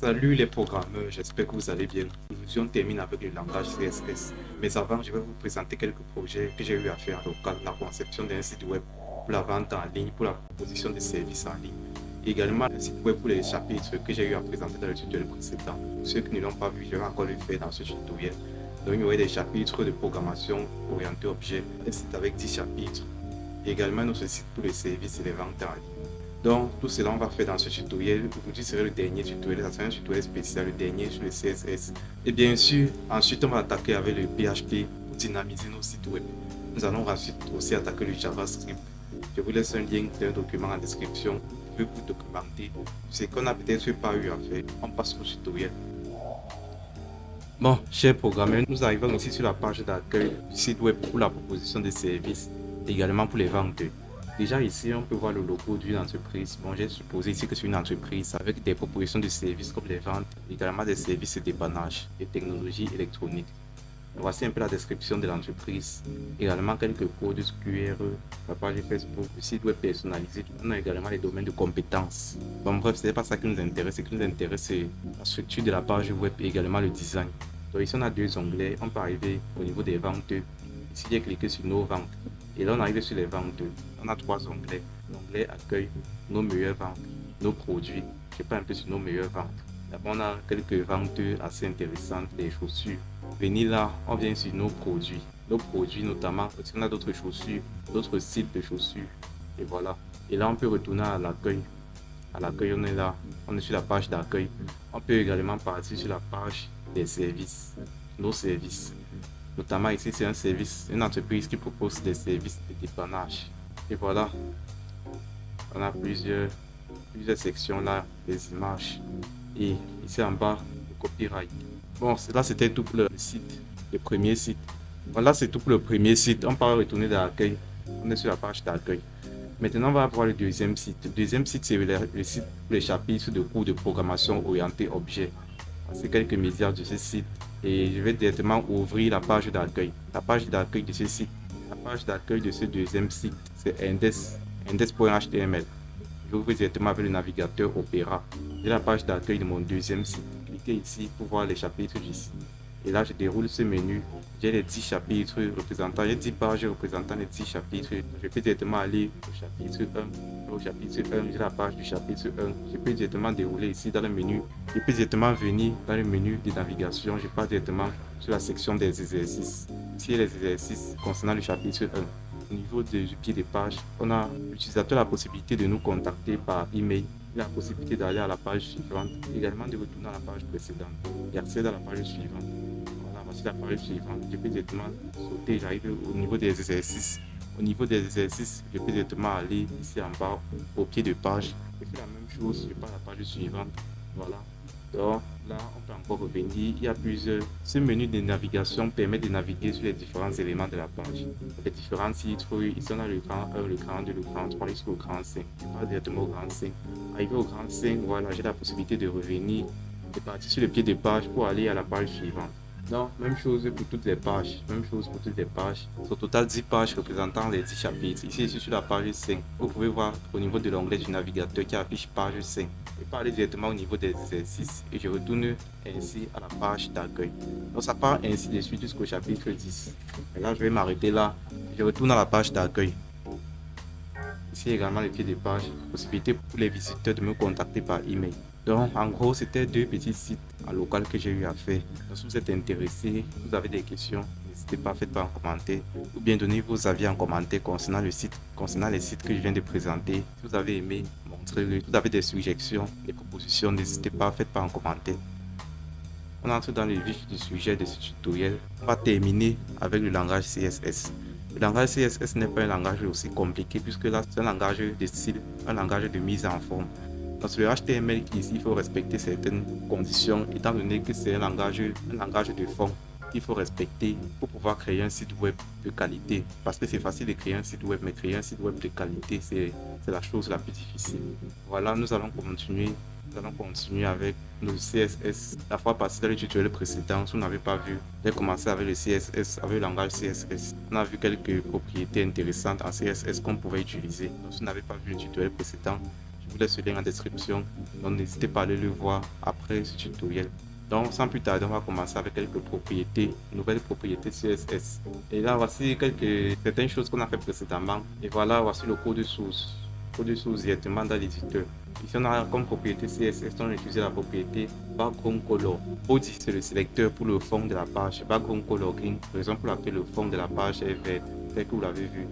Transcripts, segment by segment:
Salut les programmeurs, j'espère que vous allez bien. Aujourd'hui, on termine avec le langage CSS. Mais avant, je vais vous présenter quelques projets que j'ai eu à faire en local, la conception d'un site web pour la vente en ligne, pour la proposition de services en ligne. Et également, un site web pour les chapitres que j'ai eu à présenter dans le tutoriel précédent. Pour ceux qui ne l'ont pas vu, je vais encore le faire dans ce tutoriel. Donc, il y aurait des chapitres de programmation orientés objet, un site avec 10 chapitres. Et également, notre site pour les services et les ventes en ligne. Donc, tout cela, on va faire dans ce tutoriel. Aujourd'hui serait le dernier tutoriel. Ça sera un tutoriel spécial, le dernier sur le CSS. Et bien sûr, ensuite, on va attaquer avec le PHP pour dynamiser nos sites web. Nous allons ensuite aussi attaquer le JavaScript. Je vous laisse un lien d'un document en description. Vous pouvez vous documenter. Ce qu'on n'a peut-être pas eu à faire. On passe au tutoriel. Bon, chers programmeurs, nous arrivons ici sur la page d'accueil du site web pour la proposition de services, également pour les ventes. Déjà ici, on peut voir le logo d'une entreprise. Bon, j'ai supposé ici que c'est une entreprise avec des propositions de services comme les ventes, également des services de dépannage et technologies électroniques. Voici un peu la description de l'entreprise. Également quelques codes QR, la page Facebook, le site web personnalisé. On a également les domaines de compétences. Bon, bref, ce n'est pas ça qui nous intéresse. Ce qui nous intéresse, c'est la structure de la page web et également le design. Donc ici, on a deux onglets. On peut arriver au niveau des ventes. Ici, j'ai cliqué sur nos ventes. Et là, on arrive sur les ventes. On a trois onglets. L'onglet accueil, nos meilleures ventes, nos produits. Je parle un peu sur nos meilleures ventes. D'abord, on a quelques ventes assez intéressantes, des chaussures. Venir là, on vient sur nos produits. Nos produits notamment, parce qu'on a d'autres chaussures, d'autres styles de chaussures. Et voilà. Et là, on peut retourner à l'accueil. À l'accueil, on est là. On est sur la page d'accueil. On peut également partir sur la page des services. Nos services. Notamment ici, c'est un service, une entreprise qui propose des services de dépannage. Et voilà, on a plusieurs sections là, des images. Et ici en bas, le copyright. Bon, là c'était tout pour le site, le premier site. Voilà, c'est tout pour le premier site. On peut retourner dans l'accueil. On est sur la page d'accueil. Maintenant, on va voir le deuxième site. Le deuxième site, c'est le site pour les chapitres de cours de programmation orientés objet. C'est quelques médias de ce site et je vais directement ouvrir la page d'accueil. La page d'accueil de ce site. La page d'accueil de ce deuxième site, c'est index.html. Je ouvre directement avec le navigateur Opera. J'ai la page d'accueil de mon deuxième site. Cliquez ici pour voir les chapitres du site. Et là, je déroule ce menu. J'ai les 10 chapitres représentant, les 10 pages représentant les 10 chapitres. Je peux directement aller au chapitre 1. Au chapitre 1, j'ai la page du chapitre 1. Je peux directement dérouler ici dans le menu. Je peux directement venir dans le menu de navigation. Je pars directement sur la section des exercices. Ici, les exercices concernant le chapitre 1. Au niveau du pied de page, on a l'utilisateur la possibilité de nous contacter par email. Il a la possibilité d'aller à la page suivante, également de retourner à la page précédente et accéder à la page suivante. Voilà, voici la page suivante. Je peux directement sauter, j'arrive au niveau des exercices. Au niveau des exercices, je peux directement aller ici en bas au pied de page. Je fais la même chose, je pars à la page suivante. Voilà. Donc là, on peut encore revenir. Il y a plusieurs. Ce menu de navigation permet de naviguer sur les différents éléments de la page. Les différents titres. Ici, on a le grand 1, le grand 2, le grand 3, jusqu'au grand 5. Je passe directement au grand 5. Arrivé au grand 5, voilà, j'ai la possibilité de revenir et partir sur le pied de page pour aller à la page suivante. Donc, même chose pour toutes les pages. Même chose pour toutes les pages. Au total, 10 pages représentant les 10 chapitres. Ici, je suis sur la page 5. Vous pouvez voir au niveau de l'onglet du navigateur qui affiche page 5. Je peux aller directement au niveau des exercices et je retourne ainsi à la page d'accueil. Donc, ça part ainsi de suite jusqu'au chapitre 10. Et là, je vais m'arrêter là. Je retourne à la page d'accueil. Ici également le pied de page, possibilité pour les visiteurs de me contacter par email. Donc en gros, c'était deux petits sites en local que j'ai eu à faire. Donc, si vous êtes intéressé, vous avez des questions, n'hésitez pas, faites pas en commentaire ou bien donnez vos avis en commentaire concernant le site, concernant les sites que je viens de présenter. Si vous avez aimé, montrez-le. Si vous avez des suggestions, des propositions, n'hésitez pas, faites pas en commentaire. On entre dans le vif du sujet de ce tutoriel. On va terminer avec le langage CSS. Le langage CSS n'est pas un langage aussi compliqué puisque là c'est un langage de style, un langage de mise en forme. Dans le HTML ici, il faut respecter certaines conditions étant donné que c'est un langage de fond qu'il faut respecter pour pouvoir créer un site web de qualité. Parce que c'est facile de créer un site web, mais créer un site web de qualité, c'est la chose la plus difficile. Voilà, nous allons continuer avec le CSS. La fois passée, dans le tutoriel précédent, si vous n'avez pas vu, j'ai commencé avec le CSS, avec le langage CSS. On a vu quelques propriétés intéressantes en CSS qu'on pouvait utiliser. Donc, si vous n'avez pas vu le tutoriel précédent, je vous laisse le lien en description. Donc n'hésitez pas à aller le voir après ce tutoriel. Donc sans plus tarder, on va commencer avec quelques propriétés, nouvelles propriétés CSS. Et là, voici certaines choses qu'on a fait précédemment. Et voilà, voici le code source. Code source directement dans l'éditeur. Ici, on a comme propriété CSS, on a utilisé la propriété background color. Body, c'est le sélecteur pour le fond de la page. Background color green, raison pour laquelle le fond de la page est vert, tel que vous l'avez vu.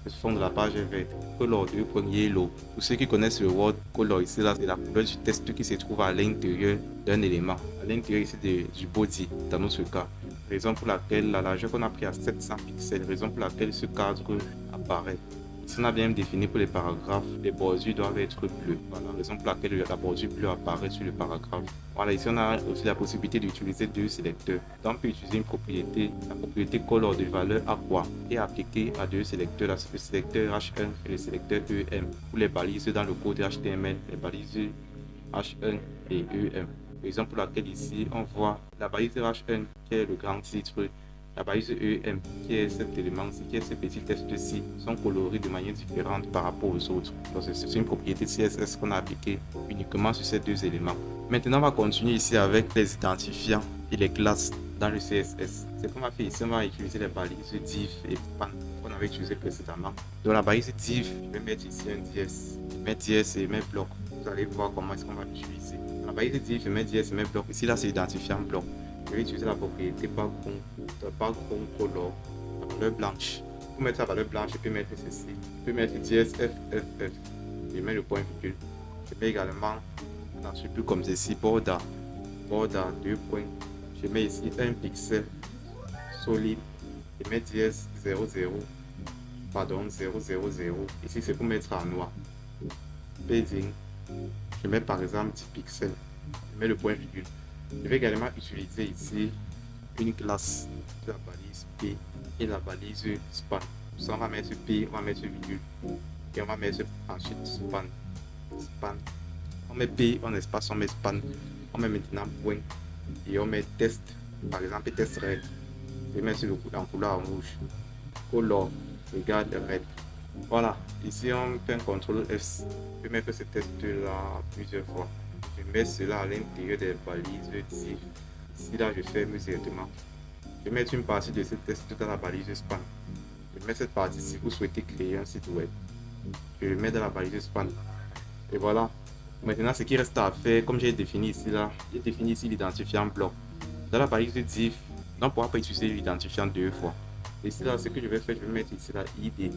Le fond de la page est vert. Color 2. Yellow. Pour ceux qui connaissent le word color, ici là, c'est la couleur du texte qui se trouve à l'intérieur d'un élément. À l'intérieur ici du body, dans notre cas. Raison pour laquelle la largeur qu'on a pris à 700 pixels, raison pour laquelle ce cadre apparaît. Si on a bien défini pour les paragraphes, les bordures doivent être bleues. Voilà, raison pour laquelle la bordure bleue apparaît sur le paragraphe. Voilà, ici on a aussi la possibilité d'utiliser deux sélecteurs. Donc on peut utiliser une propriété, la propriété color de valeur aqua, et appliquer à deux sélecteurs, le sélecteur H1 et le sélecteur EM, pour les balises dans le code HTML, les balises H1 et EM. Raison pour laquelle ici on voit la balise H1 qui est le grand titre. La balise EM, qui est cet élément-ci, qui est ce petit texte-ci, sont colorés de manière différente par rapport aux autres. C'est une propriété CSS qu'on a appliquée uniquement sur ces deux éléments. Maintenant, on va continuer ici avec les identifiants et les classes dans le CSS. C'est qu'on a fait ici, on va utiliser les balises div et span qu'on avait utilisé précédemment. Dans la balise div, je vais mettre ici un dièse. Je mets dièse et mes blocs. Vous allez voir comment est-ce qu'on va l'utiliser. Dans la balise div, je mets dièse et mes blocs. Ici, là, c'est identifiant bloc. Je vais utiliser la propriété background color, la valeur blanche. Pour mettre la valeur blanche, je peux mettre ceci. Je peux mettre DSFFF. Je mets le point virgule. Je mets également un attribut comme ceci, border 2 points. Je mets ici un pixel solide. Je mets DS00. Pardon, 000. Ici, c'est pour mettre en noir. Padding. Je mets par exemple 10 pixels. Je mets le point virgule. Je vais également utiliser ici une classe de la balise P et la balise span. Pour ça, on va mettre P, on va mettre virgule et on va mettre ensuite span. On met P, on espace, on met span. On met maintenant point et on met test. Par exemple, test red. Je vais mettre en couleur en rouge. Color égale red. Voilà. Ici, on fait un CTRL S. Je vais mettre ce test là plusieurs fois. Je mets cela à l'intérieur des balises div. Ici là, je ferme directement. Je vais mettre une partie de ce test dans la balise span. Je mets cette partie si vous souhaitez créer un site web. Je le mets dans la balise span. Et voilà. Maintenant, ce qui reste à faire, comme j'ai défini ici là, j'ai défini ici l'identifiant bloc. Dans la balise div, on ne pourra pas utiliser l'identifiant deux fois. Ici là, ce que je vais faire, je vais mettre ici là id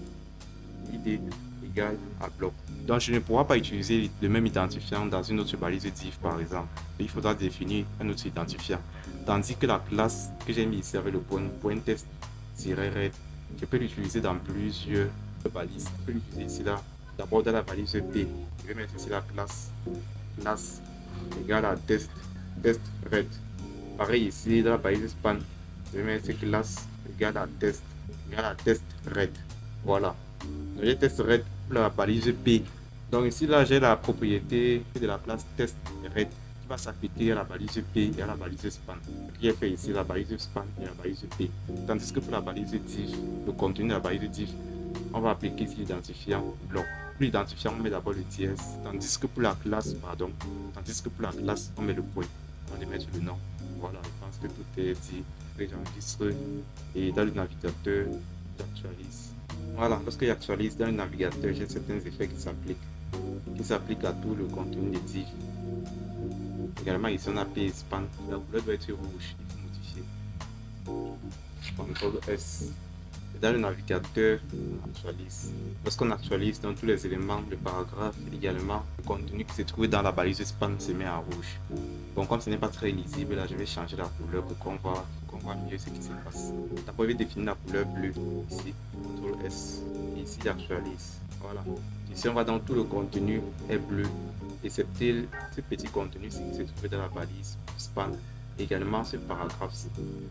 égale à bloc. Donc je ne pourrai pas utiliser le même identifiant dans une autre balise div par exemple. Il faudra définir un autre identifiant. Tandis que la classe que j'ai mis ici avec le point test-red, je peux l'utiliser dans plusieurs balises. Je peux l'utiliser ici là. D'abord dans la balise P, je vais mettre ici la classe égale à test-red. Pareil ici dans la balise span, je vais mettre classe égale à test-red. Voilà. J'ai test red pour la balise P. Donc ici là j'ai la propriété de la classe test red qui va s'appliquer à la balise P et à la balise span. Qui est fait ici la balise span et la balise P. Tandis que pour la balise div, le contenu de la balise div, on va appliquer ici l'identifiant bloc. Pour l'identifiant, on met d'abord le dièse. Tandis que pour la classe, on met le point. On va mettre le nom. Voilà, je pense que tout est dit. J'enregistre et dans le navigateur, j'actualise. Voilà, lorsque j'actualise dans le navigateur, j'ai certains effets qui s'appliquent à tout le contenu des div. Également, ici on a P span, la couleur doit être rouge, il faut modifier. CTRL S. Et dans le navigateur, on actualise. Lorsqu'on actualise dans tous les éléments, le paragraphe, également, le contenu qui se trouve dans la balise span se met en rouge. Bon, comme ce n'est pas très lisible, là, je vais changer la couleur pour qu'on voit mieux ce qui se passe. D'abord, je vais définir la couleur bleue ici, CTRL S, et ici j'actualise. Voilà. Ici, on va dans tout le contenu est bleu, excepté ce petit contenu-ci qui se trouve dans la balise span. Également ce paragraphe-ci.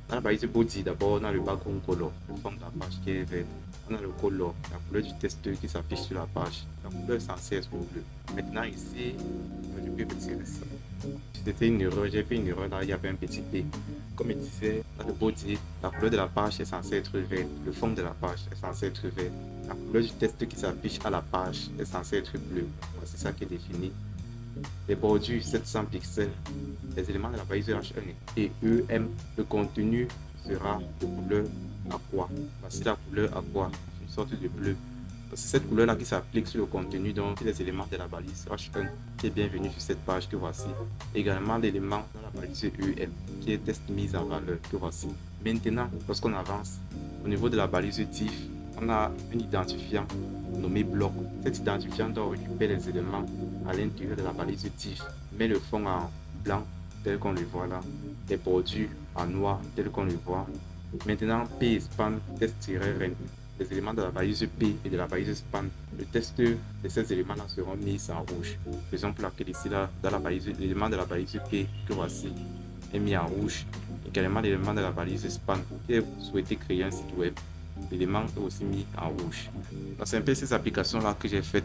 Dans la balise body, d'abord, on a le background color, le fond de la page qui est vert. On a le color, la couleur du test qui s'affiche sur la page. La couleur est censée être bleue. Maintenant, ici, je peux retirer ça. C'était une erreur, j'ai fait une erreur là, il y avait un petit P. Comme il disait, dans le body, la couleur de la page est censée être vert, le fond de la page est censé être vert. La couleur du texte qui s'affiche à la page est censée être bleu. C'est ça qui est défini. Les bordures 700 pixels, les éléments de la balise H1 et EM, le contenu sera de couleur aqua. Voici la couleur aqua, une sorte de bleu. C'est cette couleur-là qui s'applique sur le contenu, donc les éléments de la balise H1 qui est bienvenu sur cette page que voici. Également l'élément dans la balise EM qui est test mise en valeur que voici. Maintenant, lorsqu'on avance, au niveau de la balise TIFF, on a un identifiant nommé bloc. Cet identifiant doit récupérer les éléments à l'intérieur de la balise TIFF, mais le fond en blanc tel qu'on le voit là, les bordures en noir tel qu'on le voit. Maintenant, P span test-ren, les éléments de la balise P et de la balise span, le test de ces éléments-là seront mis en rouge. Faisons pour laquelle ici là, dans la balise, l'élément de la balise P que voici est mis en rouge. Également l'élément de la balise span qui est souhaité créer un site web, l'élément est aussi mis en rouge. Donc c'est un peu ces applications-là que j'ai faites.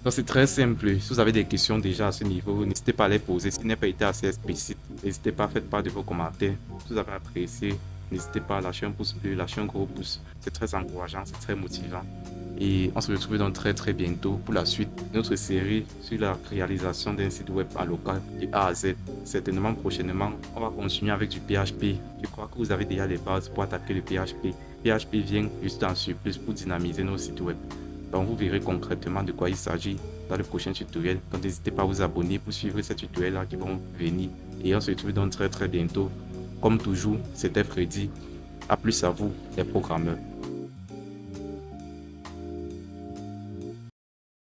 Donc c'est très simple. Si vous avez des questions déjà à ce niveau, n'hésitez pas à les poser. Si ce n'est pas été assez explicite, n'hésitez pas à faire part de vos commentaires. Si vous avez apprécié, n'hésitez pas à lâcher un pouce bleu, lâcher un gros pouce. C'est très encourageant, c'est très motivant. Et on se retrouve donc très bientôt pour la suite de notre série sur la réalisation d'un site web en local de A à Z. Certainement prochainement, on va continuer avec du PHP. Je crois que vous avez déjà les bases pour attaquer le PHP. PHP vient juste en surplus pour dynamiser nos sites web. Donc vous verrez concrètement de quoi il s'agit dans le prochain tutoriel. Donc n'hésitez pas à vous abonner pour suivre ces tutoriels là qui vont venir. Et on se retrouve donc très bientôt. Comme toujours, c'était Freddy. A plus à vous, les programmeurs.